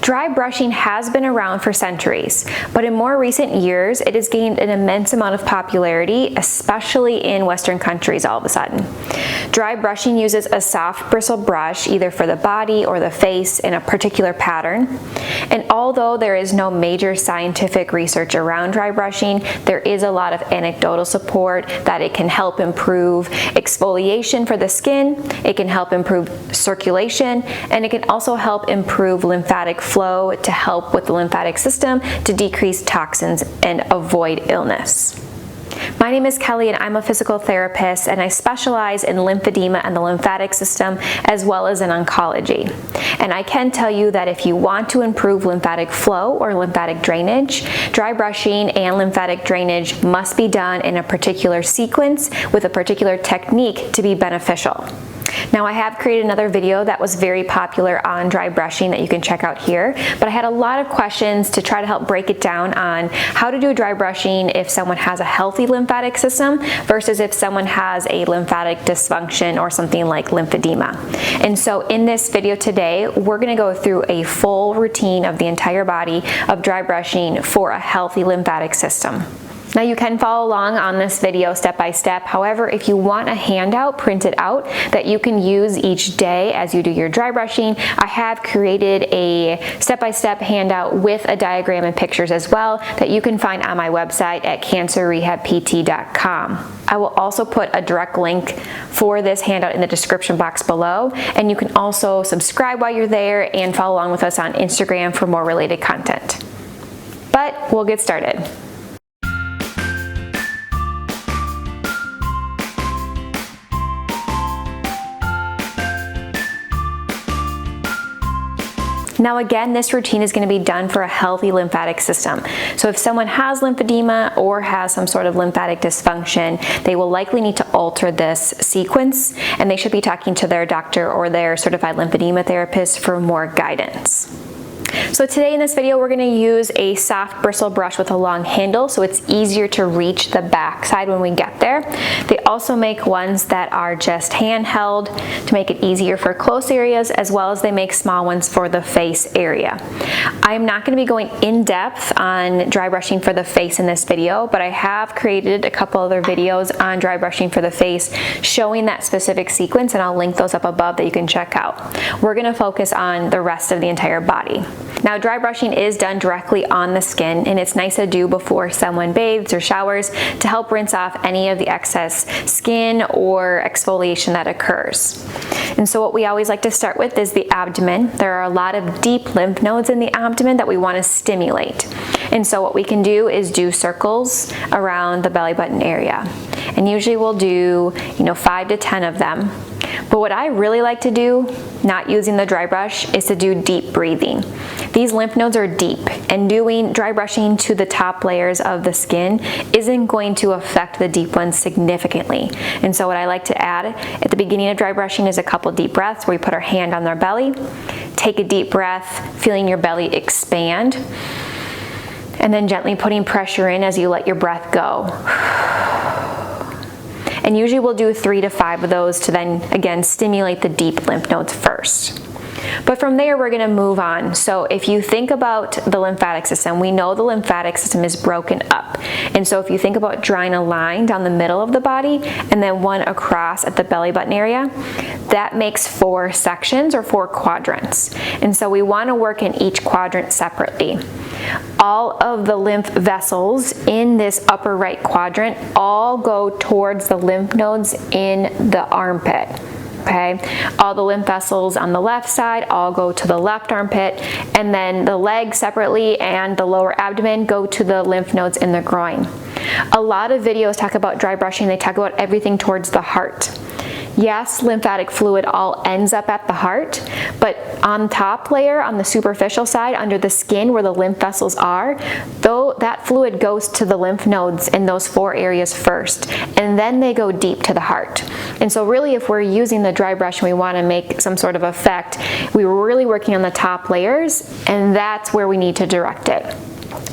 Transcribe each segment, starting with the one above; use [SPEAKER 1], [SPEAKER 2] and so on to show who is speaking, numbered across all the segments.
[SPEAKER 1] Dry brushing has been around for centuries, but in more recent years, it has gained an immense amount of popularity, especially in Western countries all of a sudden. Dry brushing uses a soft bristle brush, either for the body or the face, in a particular pattern. And although there is no major scientific research around dry brushing, there is a lot of anecdotal support that it can help improve exfoliation for the skin, it can help improve circulation, and it can also help improve lymphatic flow to help with the lymphatic system to decrease toxins and avoid illness. My name is Kelly and I'm a physical therapist, and I specialize in lymphedema and the lymphatic system as well as in oncology. And I can tell you that if you want to improve lymphatic flow or lymphatic drainage, dry brushing and lymphatic drainage must be done in a particular sequence with a particular technique to be beneficial. Now, I have created another video that was very popular on dry brushing that you can check out here, but I had a lot of questions to try to help break it down on how to do dry brushing if someone has a healthy lymphatic system versus if someone has a lymphatic dysfunction or something like lymphedema. And so in this video today, we're going to go through a full routine of the entire body of dry brushing for a healthy lymphatic system. Now, you can follow along on this video step by step. However, if you want a handout printed out that you can use each day as you do your dry brushing, I have created a step-by-step handout with a diagram and pictures as well that you can find on my website at 𝗟𝘆𝗺𝗵𝗴.com. I will also put a direct link for this handout in the description box below, and you can also subscribe while you're there and follow along with us on Instagram for more related content. But we'll get started. Now again, this routine is going to be done for a healthy lymphatic system. So if someone has lymphedema or has some sort of lymphatic dysfunction, they will likely need to alter this sequence, and they should be talking to their doctor or their certified lymphedema therapist for more guidance. So today in this video, we're going to use a soft bristle brush with a long handle so it's easier to reach the back side when we get there. They also make ones that are just handheld to make it easier for close areas, as well as they make small ones for the face area. I'm not going to be going in depth on dry brushing for the face in this video, but I have created a couple other videos on dry brushing for the face showing that specific sequence, and I'll link those up above that you can check out. We're going to focus on the rest of the entire body. Now, dry brushing is done directly on the skin, and it's nice to do before someone bathes or showers to help rinse off any of the excess skin or exfoliation that occurs. And so what we always like to start with is the abdomen. There are a lot of deep lymph nodes in the abdomen that we want to stimulate. And so what we can do is do circles around the belly button area. And usually we'll do, 5 to 10 of them. But what I really like to do, not using the dry brush, is to do deep breathing. These lymph nodes are deep, and doing dry brushing to the top layers of the skin isn't going to affect the deep ones significantly. And so what I like to add at the beginning of dry brushing is a couple deep breaths where we put our hand on our belly, take a deep breath, feeling your belly expand, and then gently putting pressure in as you let your breath go. And usually we'll do 3 to 5 of those to then again stimulate the deep lymph nodes first. But from there, we're going to move on. So if you think about the lymphatic system, we know the lymphatic system is broken up. And so if you think about drawing a line down the middle of the body and then one across at the belly button area, that makes 4 sections or 4 quadrants. And so we want to work in each quadrant separately. All of the lymph vessels in this upper right quadrant all go towards the lymph nodes in the armpit. Okay, all the lymph vessels on the left side all go to the left armpit, and then the legs separately and the lower abdomen go to the lymph nodes in the groin. A lot of videos talk about dry brushing, they talk about everything towards the heart. Yes, lymphatic fluid all ends up at the heart, but on top layer, on the superficial side, under the skin where the lymph vessels are, though that fluid goes to the lymph nodes in those 4 areas first, and then they go deep to the heart. And so really, if we're using the dry brush and we want to make some sort of effect, we were really working on the top layers, and that's where we need to direct it.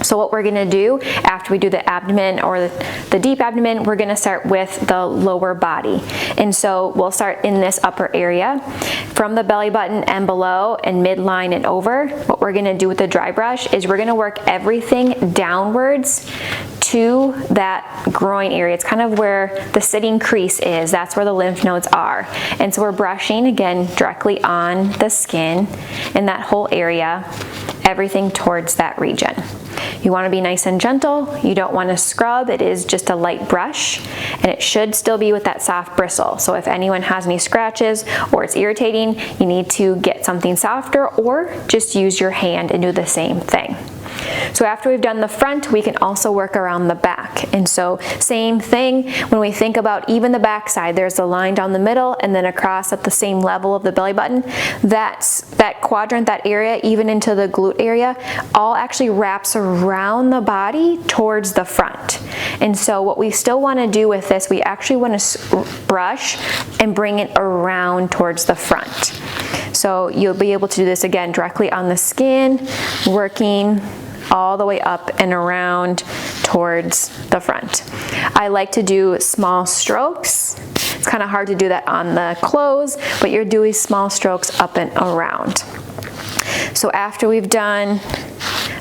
[SPEAKER 1] So what we're gonna do after we do the abdomen or the deep abdomen, we're gonna start with the lower body. And so we'll start in this upper area from the belly button and below and midline and over. What we're gonna do with the dry brush is we're gonna work everything downwards to that groin area. It's kind of where the sitting crease is. That's where the lymph nodes are. And so we're brushing again directly on the skin in that whole area, everything towards that region. You want to be nice and gentle. You don't want to scrub. It is just a light brush, and it should still be with that soft bristle. So if anyone has any scratches or it's irritating, you need to get something softer or just use your hand and do the same thing. So after we've done the front, we can also work around the back. And so same thing, when we think about even the back side, there's a line down the middle and then across at the same level of the belly button. That quadrant, that area, even into the glute area, all actually wraps around the body towards the front. And so what we still want to do with this, we actually want to brush and bring it around towards the front. So you'll be able to do this again directly on the skin, working all the way up and around towards the front. I like to do small strokes. It's kind of hard to do that on the clothes, but you're doing small strokes up and around. So after we've done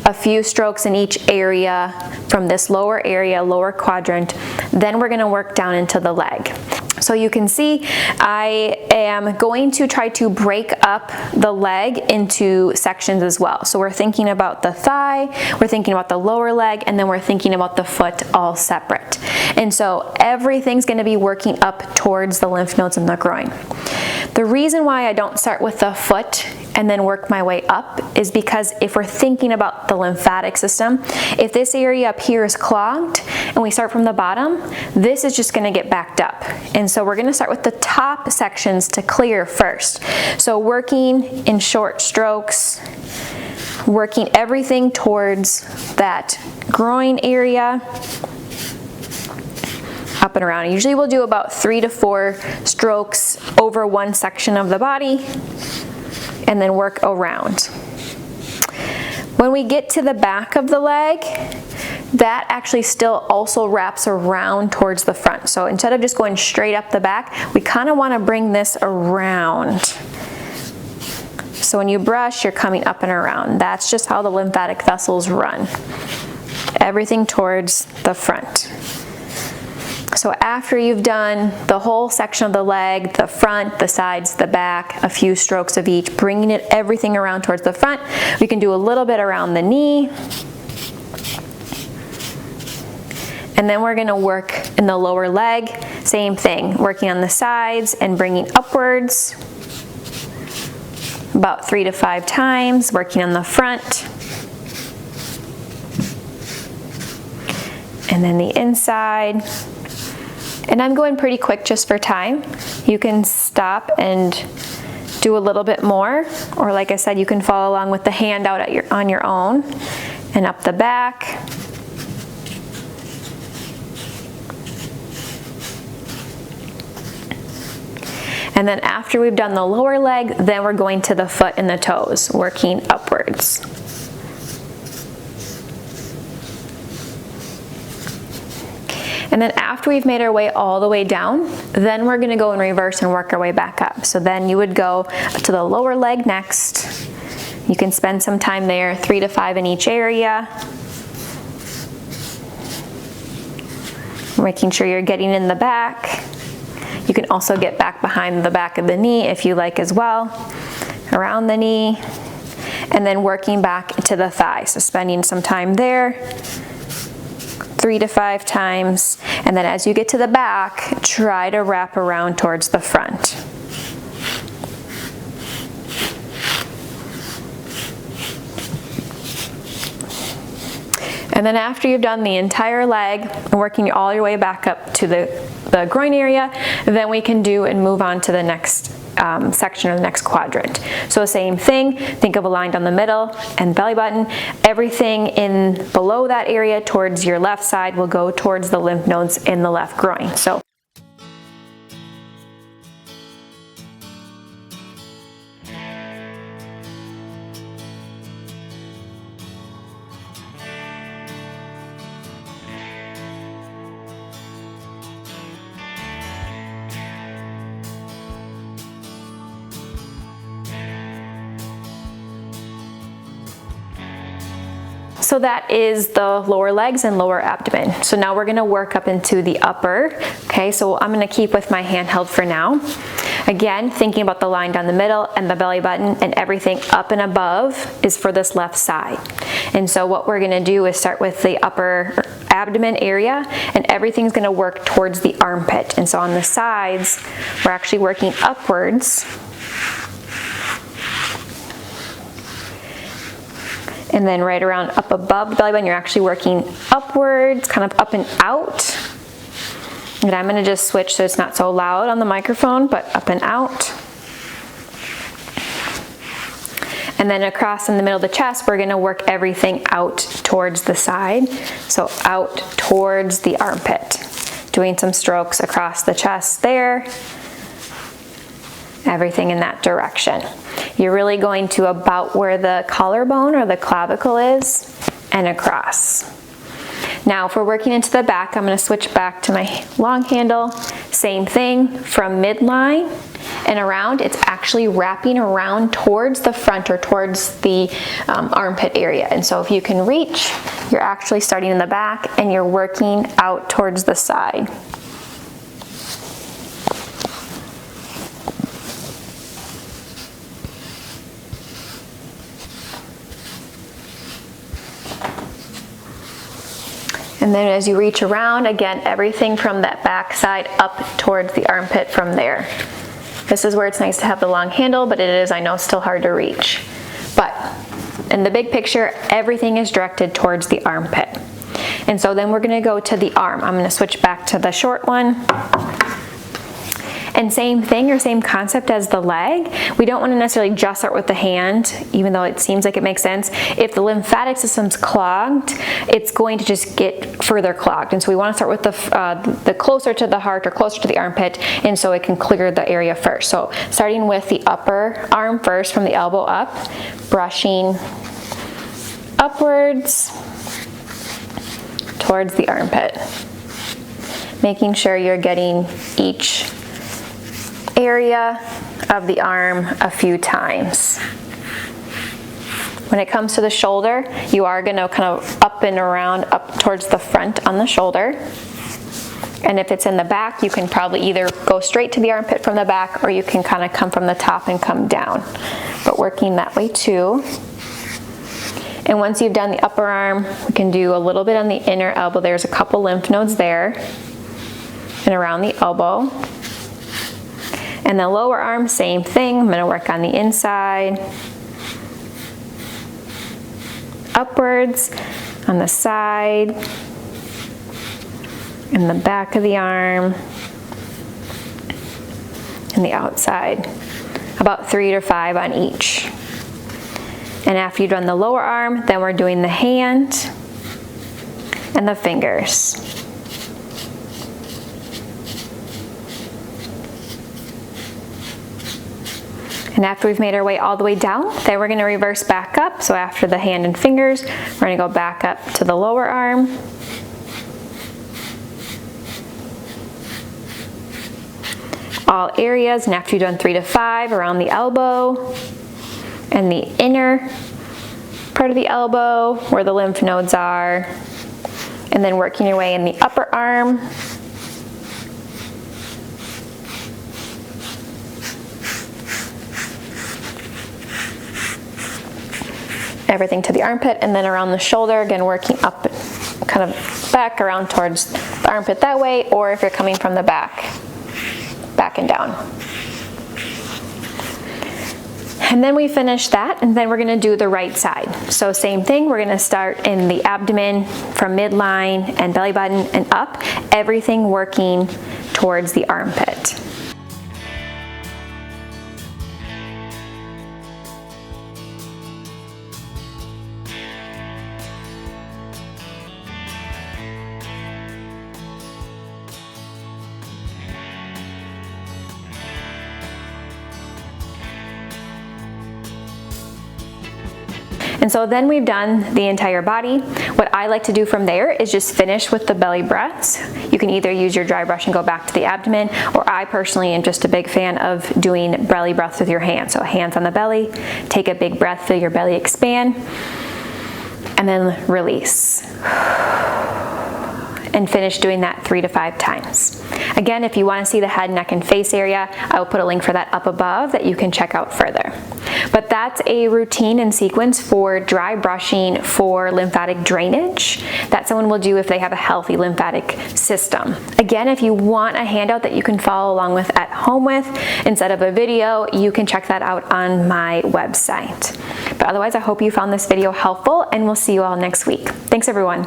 [SPEAKER 1] a few strokes in each area from this lower area, lower quadrant, then we're going to work down into the leg. So you can see I am going to try to break up the leg into sections as well. So we're thinking about the thigh, we're thinking about the lower leg, and then we're thinking about the foot all separate. And so everything's going to be working up towards the lymph nodes in the groin. The reason why I don't start with the foot and then work my way up is because if we're thinking about the lymphatic system, if this area up here is clogged and we start from the bottom, this is just going to get backed up. And so we're going to start with the top sections to clear first. So working in short strokes, working everything towards that groin area, up and around. Usually we'll do about 3 to 4 strokes over one section of the body and then work around. When we get to the back of the leg, that actually still also wraps around towards the front. So instead of just going straight up the back, we kind of want to bring this around. So when you brush, you're coming up and around. That's just how the lymphatic vessels run. Everything towards the front. So after you've done the whole section of the leg, the front, the sides, the back, a few strokes of each, bringing everything around towards the front, we can do a little bit around the knee. And then we're going to work in the lower leg, same thing, working on the sides and bringing upwards about 3 to 5 times, working on the front. And then the inside. And I'm going pretty quick just for time. You can stop and do a little bit more, or like I said, you can follow along with the handout on your own. And up the back. And then after we've done the lower leg, then we're going to the foot and the toes, working upwards. And then after we've made our way all the way down, then we're going to go in reverse and work our way back up. So then you would go to the lower leg next. You can spend some time there, 3 to 5 in each area. Making sure you're getting in the back. You can also get back behind the back of the knee if you like as well, around the knee, and then working back to the thigh. So spending some time there, 3 to 5 times, and then as you get to the back, try to wrap around towards the front. And then after you've done the entire leg and working all your way back up to the groin area, then we can do and move on to the next section or the next quadrant. So same thing, think of a line down the middle and belly button. Everything in below that area towards your left side will go towards the lymph nodes in the left groin. So So that is the lower legs and lower abdomen. So now we're gonna work up into the upper. Okay, so I'm gonna keep with my handheld for now. Again, thinking about the line down the middle and the belly button, and everything up and above is for this left side. And so what we're gonna do is start with the upper abdomen area, and everything's gonna work towards the armpit. And so on the sides, we're actually working upwards. And then right around up above the belly button, you're actually working upwards, kind of up and out. And I'm gonna just switch so it's not so loud on the microphone, but up and out. And then across in the middle of the chest, we're gonna work everything out towards the side. So out towards the armpit. Doing some strokes across the chest there. Everything in that direction. You're really going to about where the collarbone or the clavicle is and across. Now, if we're working into the back, I'm going to switch back to my long handle. Same thing from midline and around. It's actually wrapping around towards the front or towards the armpit area. And so if you can reach, you're actually starting in the back and you're working out towards the side. And then as you reach around, again, everything from that back side up towards the armpit from there. This is where it's nice to have the long handle, but it is, I know, still hard to reach. But in the big picture, everything is directed towards the armpit. And so then we're gonna go to the arm. I'm gonna switch back to the short one. And same thing or same concept as the leg. We don't want to necessarily just start with the hand, even though it seems like it makes sense. If the lymphatic system's clogged, it's going to just get further clogged. And so we want to start with the closer to the heart or closer to the armpit, and so it can clear the area first. So starting with the upper arm first, from the elbow up, brushing upwards towards the armpit. Making sure you're getting each area of the arm a few times. When it comes to the shoulder, you are going to kind of up and around, up towards the front on the shoulder. And if it's in the back, you can probably either go straight to the armpit from the back, or you can kind of come from the top and come down. But working that way too. And once you've done the upper arm, we can do a little bit on the inner elbow. There's a couple lymph nodes there and around the elbow. And the lower arm, same thing. I'm going to work on the inside, upwards, on the side, in the back of the arm, and the outside. About 3 to 5 on each. And after you've done the lower arm, then we're doing the hand and the fingers. And after we've made our way all the way down, then we're going to reverse back up. So after the hand and fingers, we're going to go back up to the lower arm. All areas, and after you've done 3 to 5, around the elbow and the inner part of the elbow where the lymph nodes are, and then working your way in the upper arm. Everything to the armpit, and then around the shoulder, again working up, kind of back around towards the armpit that way, or if you're coming from the back, back and down. And then we finish that, and then we're going to do the right side. So same thing, we're going to start in the abdomen from midline and belly button and up, everything working towards the armpit. And so then we've done the entire body. What I like to do from there is just finish with the belly breaths. You can either use your dry brush and go back to the abdomen, or I personally am just a big fan of doing belly breaths with your hands. So hands on the belly, take a big breath, feel your belly expand. and then release. And finish doing that 3 to 5 times. Again, if you want to see the head, neck, and face area, I will put a link for that up above that you can check out further. But that's a routine and sequence for dry brushing for lymphatic drainage that someone will do if they have a healthy lymphatic system. Again, if you want a handout that you can follow along with at home with instead of a video, you can check that out on my website. But otherwise, I hope you found this video helpful, and we'll see you all next week. Thanks, everyone.